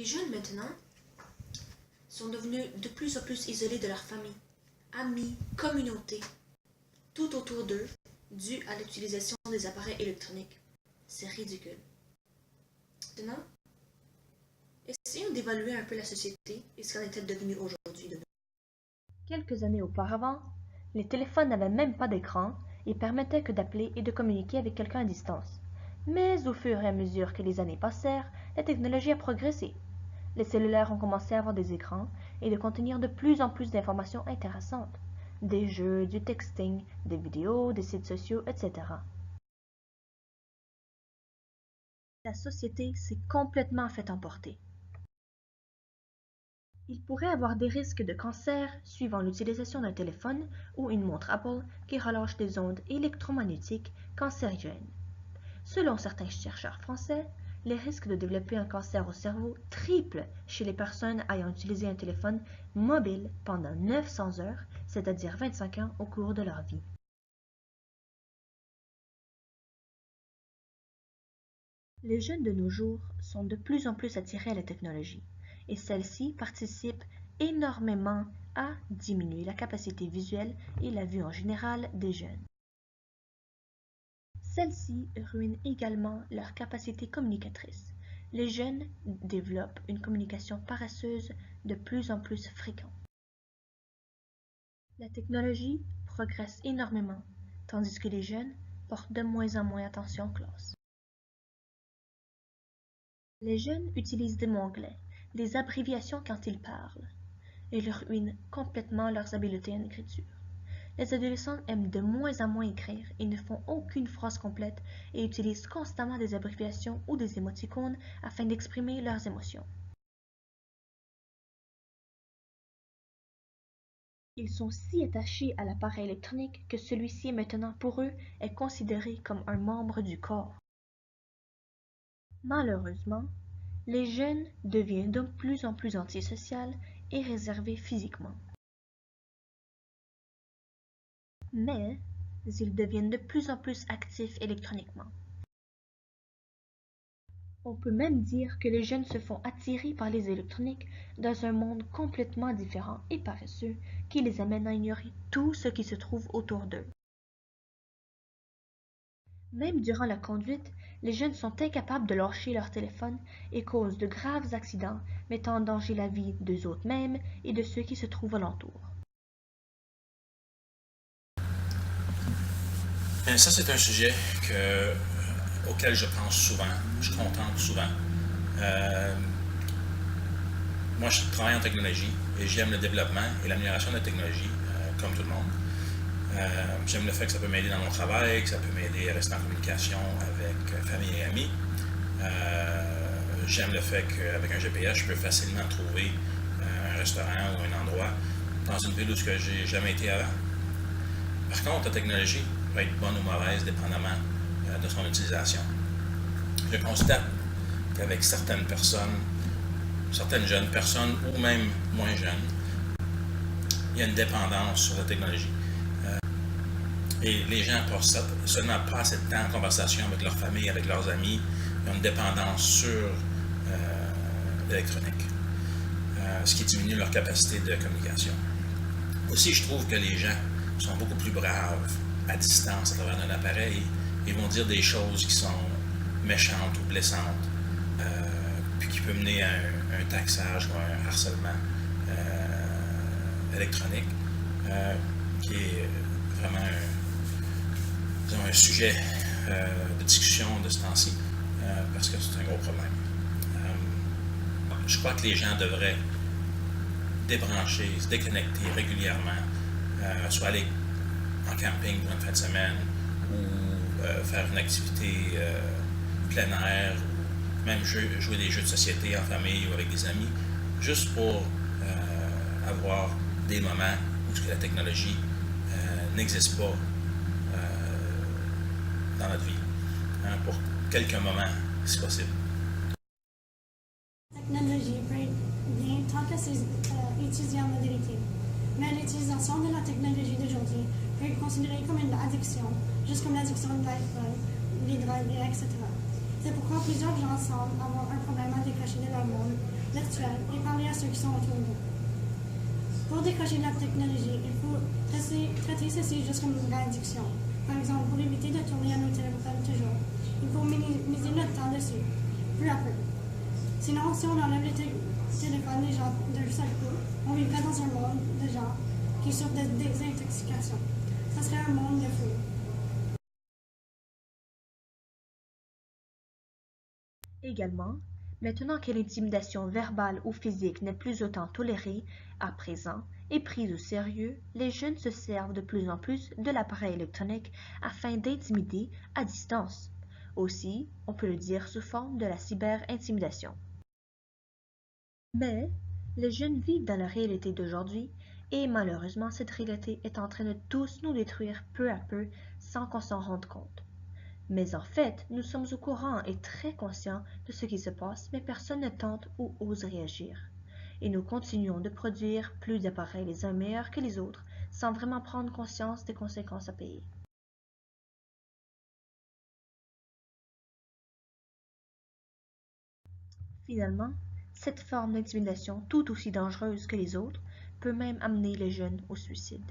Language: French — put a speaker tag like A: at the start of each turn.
A: Les jeunes maintenant sont devenus de plus en plus isolés de leur famille, amis, communauté, tout autour d'eux, dû à l'utilisation des appareils électroniques. C'est ridicule. Maintenant, essayons d'évaluer un peu la société et ce qu'en est-elle devenue aujourd'hui de nous.
B: Quelques années auparavant, les téléphones n'avaient même pas d'écran et permettaient que d'appeler et de communiquer avec quelqu'un à distance. Mais au fur et à mesure que les années passèrent, la technologie a progressé. Les cellulaires ont commencé à avoir des écrans et de contenir de plus en plus d'informations intéressantes. Des jeux, du texting, des vidéos, des sites sociaux, etc. La société s'est complètement fait emporter. Il pourrait avoir des risques de cancer suivant l'utilisation d'un téléphone ou une montre Apple qui relâche des ondes électromagnétiques cancérigènes. Selon certains chercheurs français, les risques de développer un cancer au cerveau triplent chez les personnes ayant utilisé un téléphone mobile pendant 900 heures, c'est-à-dire 25 ans au cours de leur vie. Les jeunes de nos jours sont de plus en plus attirés à la technologie et celle-ci participe énormément à diminuer la capacité visuelle et la vue en général des jeunes. Celle-ci ruine également leur capacité communicatrice. Les jeunes développent une communication paresseuse de plus en plus fréquente. La technologie progresse énormément, tandis que les jeunes portent de moins en moins attention en classe. Les jeunes utilisent des mots anglais, des abréviations quand ils parlent, et leur ruinent complètement leurs habiletés en écriture. Les adolescents aiment de moins en moins écrire et ne font aucune phrase complète et utilisent constamment des abréviations ou des émoticônes afin d'exprimer leurs émotions. Ils sont si attachés à l'appareil électronique que celui-ci maintenant pour eux est considéré comme un membre du corps. Malheureusement, les jeunes deviennent de plus en plus antisociaux et réservés physiquement. Mais ils deviennent de plus en plus actifs électroniquement. On peut même dire que les jeunes se font attirer par les électroniques dans un monde complètement différent et paresseux qui les amène à ignorer tout ce qui se trouve autour d'eux. Même durant la conduite, les jeunes sont incapables de lâcher leur téléphone et causent de graves accidents, mettant en danger la vie d'eux autres mêmes et de ceux qui se trouvent alentour.
C: Bien, ça, c'est un sujet auquel je pense souvent, je contemple souvent. Moi, je travaille en technologie et j'aime le développement et l'amélioration de la technologie, comme tout le monde. J'aime le fait que ça peut m'aider dans mon travail, que ça peut m'aider à rester en communication avec famille et amis. J'aime le fait qu'avec un GPS, je peux facilement trouver un restaurant ou un endroit dans une ville où je n'ai jamais été avant. Par contre, la technologie peut être bonne ou mauvaise dépendamment de son utilisation. Je constate qu'avec certaines personnes, certaines jeunes personnes ou même moins jeunes, il y a une dépendance sur la technologie. Et les gens passent seulement pas assez de temps en conversation avec leur famille, avec leurs amis. Ils ont une dépendance sur l'électronique, ce qui diminue leur capacité de communication. Aussi, je trouve que les gens sont beaucoup plus braves à distance à travers un appareil. Ils vont dire des choses qui sont méchantes ou blessantes, puis qui peut mener à un taxage ou un harcèlement électronique, qui est vraiment un sujet de discussion de ce temps-ci, parce que c'est un gros problème. Je crois que les gens devraient débrancher, se déconnecter régulièrement, soit aller en camping pour une fin de semaine, ou faire une activité plein air, ou même jouer des jeux de société en famille ou avec des amis, juste pour avoir des moments où la technologie n'existe pas dans notre vie, pour quelques moments, si possible.
D: La technologie peut être bien tant que c'est étudié en modalité. Mais l'utilisation de la technologie d'aujourd'hui peut être considérée comme une addiction, juste comme l'addiction de l'alcool, les drogues, etc. C'est pourquoi plusieurs gens semblent avoir un problème à décrocher de leur monde virtuelle et parler à ceux qui sont autour d'eux. Pour décrocher de la technologie, il faut traiter ceci juste comme une addiction. Par exemple, pour éviter de tourner à nos téléphones toujours, il faut minimiser notre temps dessus, peu à peu. Sinon, si on enlève les téléphones des gens d'un seul coup, on vivrait dans un monde de gens qui souffrent de désintoxication. Ça serait un monde de fous.
B: Également, maintenant que l'intimidation verbale ou physique n'est plus autant tolérée à présent et prise au sérieux, les jeunes se servent de plus en plus de l'appareil électronique afin d'intimider à distance. Aussi, on peut le dire sous forme de la cyber-intimidation. Mais les jeunes vivent dans la réalité d'aujourd'hui et malheureusement cette réalité est en train de tous nous détruire peu à peu sans qu'on s'en rende compte. Mais en fait, nous sommes au courant et très conscients de ce qui se passe, mais personne ne tente ou ose réagir. Et nous continuons de produire plus d'appareils les uns meilleurs que les autres, sans vraiment prendre conscience des conséquences à payer. Finalement, cette forme d'intimidation, tout aussi dangereuse que les autres, peut même amener les jeunes au suicide.